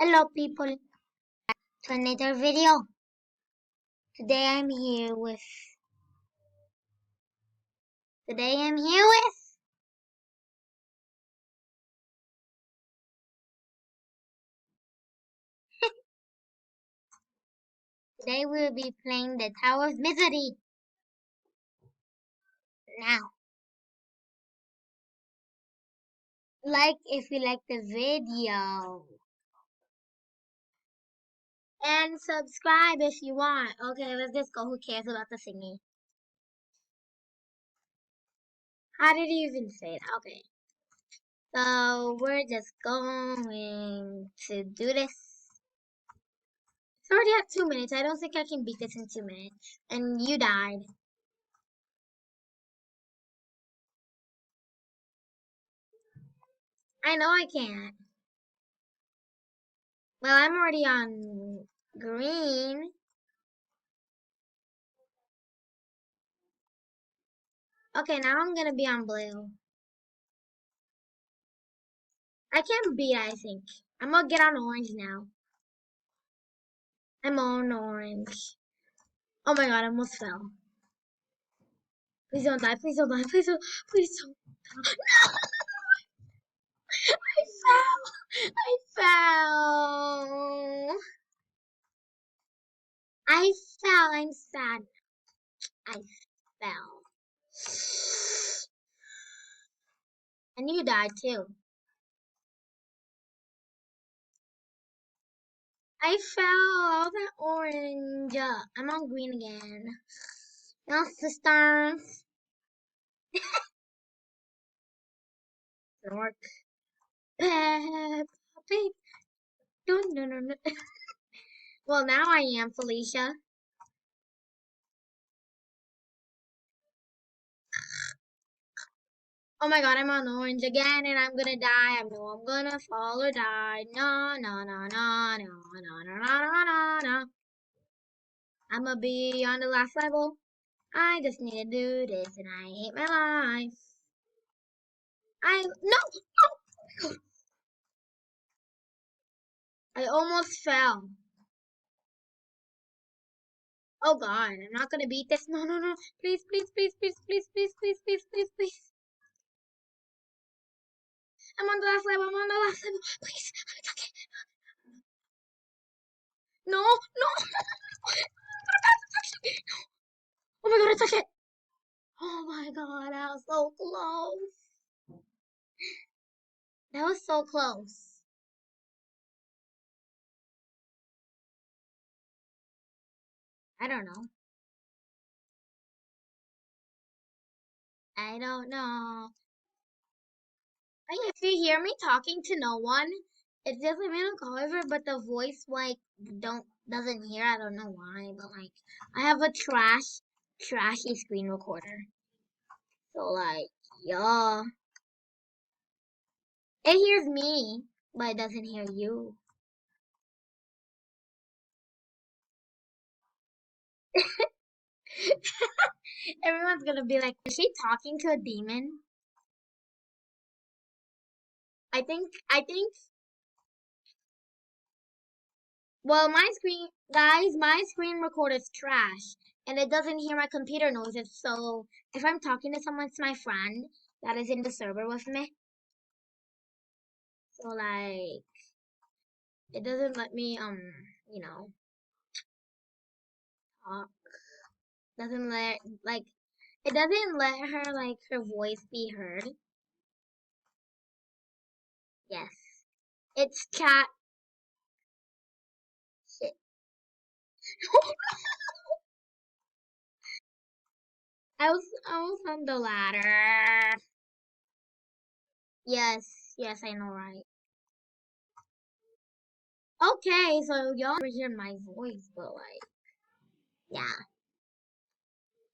Hello people to another video. Today I'm here with today I'm here with today we'll be playing the Tower of Misery. Now, like if you like the video. And subscribe if you want. Okay, let's just go. Who cares about the singing? How did you even say it? Okay. So we're just going to do this. It's already at 2 minutes. I don't think I can beat this in 2 minutes. And you died. I know I can't. Well, I'm already on green. Okay, now I'm gonna be on blue. I can beat, I think. I'm gonna get on orange now. I'm on orange. Oh my god, I almost fell. Please don't die, please don't die, please don't. No! I fell! I fell! I fell, I'm sad. I fell. And you died too. I fell all that orange. I'm on green again. Now, sisters. Doesn't work. Pep, Pig. No, no, no, no. Well, now I am Felicia. Oh my god, I'm on orange again and I'm gonna die. I know I'm gonna fall or die. No, no, no, no, no, no, no, no, no, no, no. I'm gonna be on the last level. I just need to do this and I hate my life. No, no. I almost fell. Oh god, I'm not gonna beat this. No, no, no. Please, please, please, please, please, please, please, please, please, please. I'm on the last level. I'm on the last level. Please. No, no. Oh my god, I took it. Oh my god, that was so close. That was so close. I don't know. I don't know. Hey, if you hear me talking to no one, it doesn't mean I'm however, but the voice like doesn't hear. I don't know why, but like I have a trashy screen recorder. So like, yeah. It hears me, but it doesn't hear you. Everyone's gonna be like, is she talking to a demon? I think, well, my screen recorder is trash, and it doesn't hear my computer noises, so if I'm talking to someone, it's my friend that is in the server with me, so like, it doesn't let me, you know, talk, doesn't let, like, it doesn't let her, like, her voice be heard. Yes. It's chat shit. I was on the ladder. Yes, yes, I know, right? Okay, so y'all never hear my voice, but like, yeah,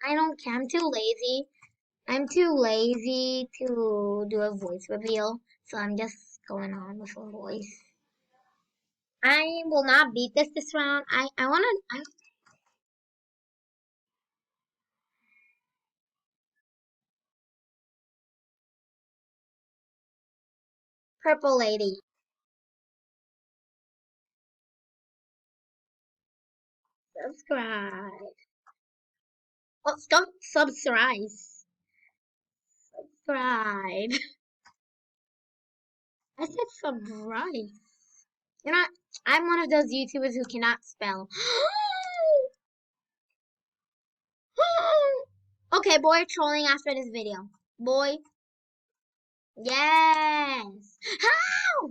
I don't care. I'm too lazy. I'm too lazy to do a voice reveal, so I'm just going on with a voice. I will not beat this round. I wanna purple lady. Subscribe. Oh, stop subscribe. Subscribe. I said subscribe. You know, I'm one of those YouTubers who cannot spell. Okay, boy trolling after this video. Boy. Yes. How?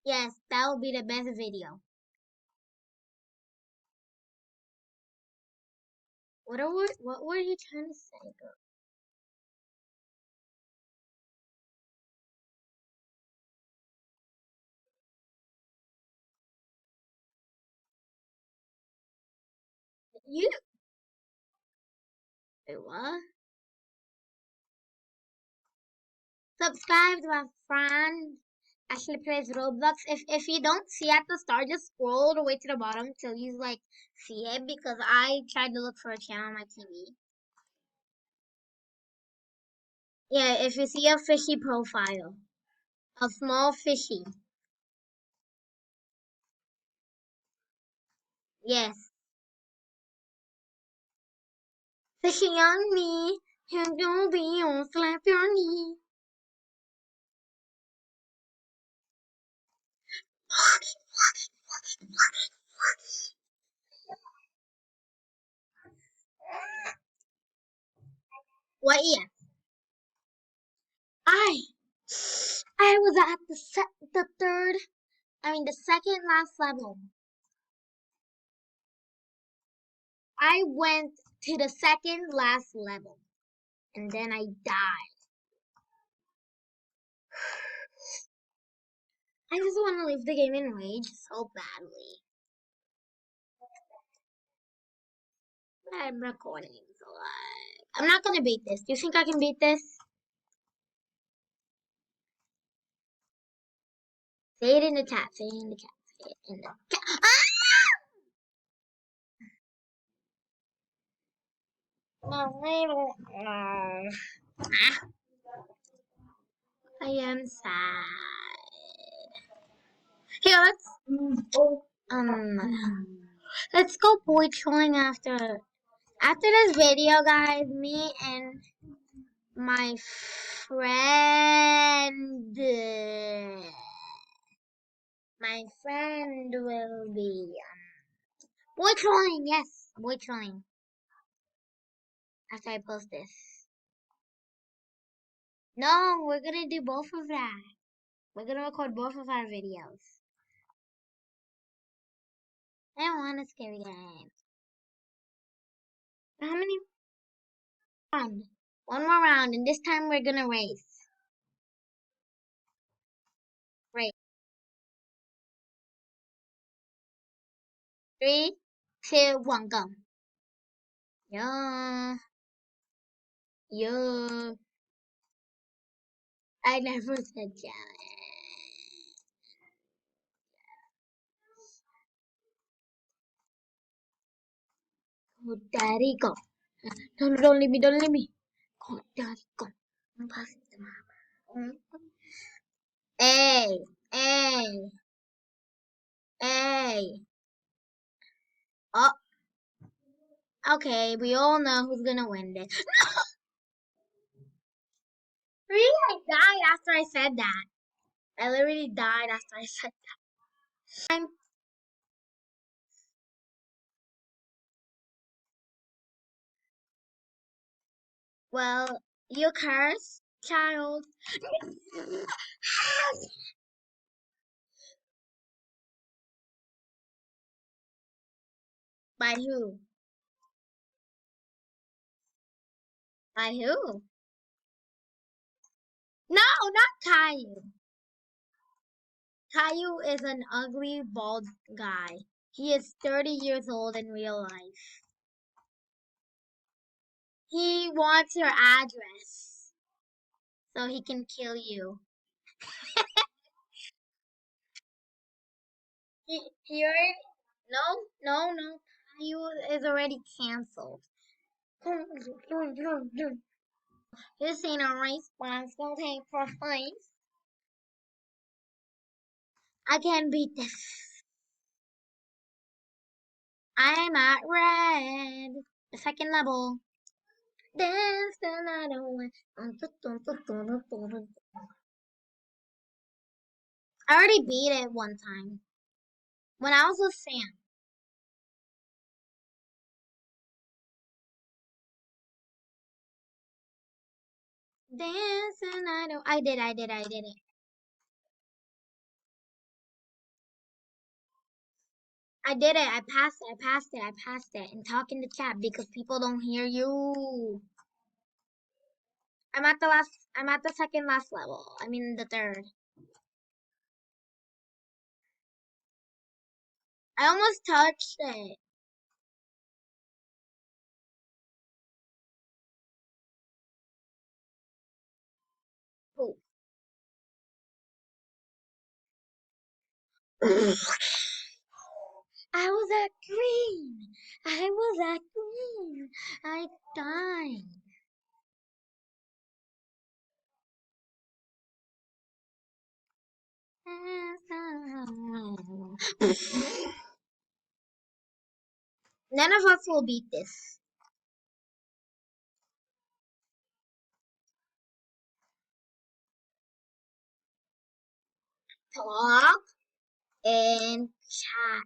Yes, that will be the best video. What were you trying to say, girl? You wait, what? Subscribe to my friend. Ashley plays Roblox. If you don't see at the start, just scroll all the way to the bottom till you like see it because I tried to look for a channel on my TV. Yeah, if you see a fishy profile, a small fishy. Yes, fishy on me, and you'll be on slap your knee. What? Yeah, I I was at the second last level. I went to the second last level, and then I died. I just want to leave the game in rage so badly. I'm recording, so I'm not gonna beat this. Do you think I can beat this? Say it in the chat. Say it in the chat. Say it in the chat. No, I don't know. I am sad. Here, let's go boy trolling after this video, guys. Me and my friend. My friend will be boy trolling. Yes, boy trolling. After I post this. No, we're gonna do both of that. We're gonna record both of our videos. I don't want a scary game. How many round? One more round, and this time we're gonna race. Race. 3, 2, 1, go. Yeah. Yeah. I never said challenge. Go, daddy, go. Don't leave me, don't leave me. Go, daddy, go. I'm passing the map. Hey, hey, hey. Oh, okay, we all know who's gonna win this. Really, I died after I said that. I literally died after I said that. Well, you curse, child. By who? By who? No, not Caillou. Caillou is an ugly, bald guy. He is 30 years old in real life. He wants your address so he can kill you. He already, no. Caillou is already canceled. This ain't a response. Don't take for place. I can't beat this. I'm at red. The second level. Dance the night away. I already beat it one time. When I was with Sam. Dance the night away. I did it. I did it. I passed it. I passed it. I passed it. And talk in the chat because people don't hear you. I'm at the second last level. I mean the third. I almost touched it. Oh. I was at green. I was at green. I died. None of us will beat this. Talk and chat.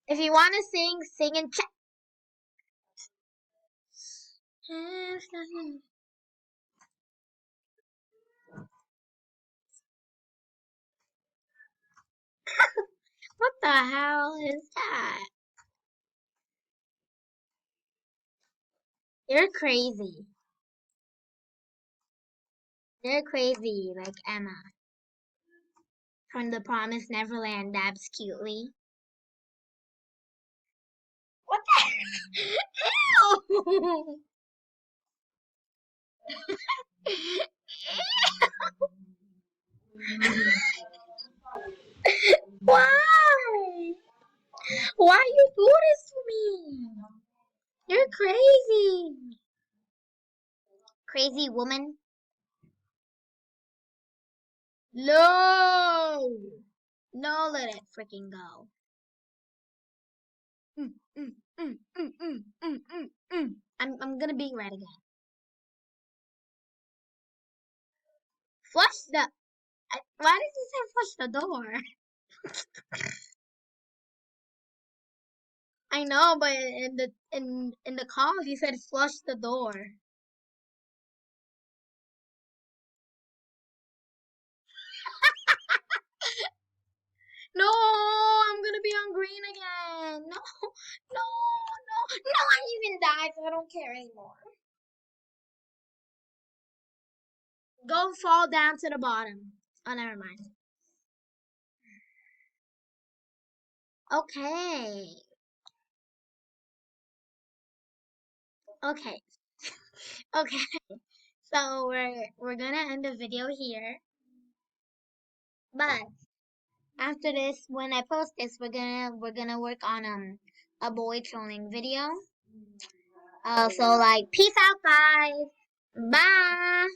If you want to sing, sing in chat. What the hell is that? You're crazy. You're crazy, like Emma from The Promised Neverland dabs cutely. What the hell? Why? Why you do this to me? You're crazy. Crazy woman. No. No, let it freaking go. Mm, mm, mm, mm, mm, mm, mm, mm. I'm gonna be red again. Flush the. Why did you say flush the door? I know, but in the call you said flush the door. No, I'm gonna be on green again. No, no, no, I even died, so I don't care anymore. Go fall down to the bottom. Oh, never mind. Okay, okay, okay. So we're gonna end the video here, but after this, when I post this, we're gonna work on a boy trolling video. So like, peace out, guys. Bye.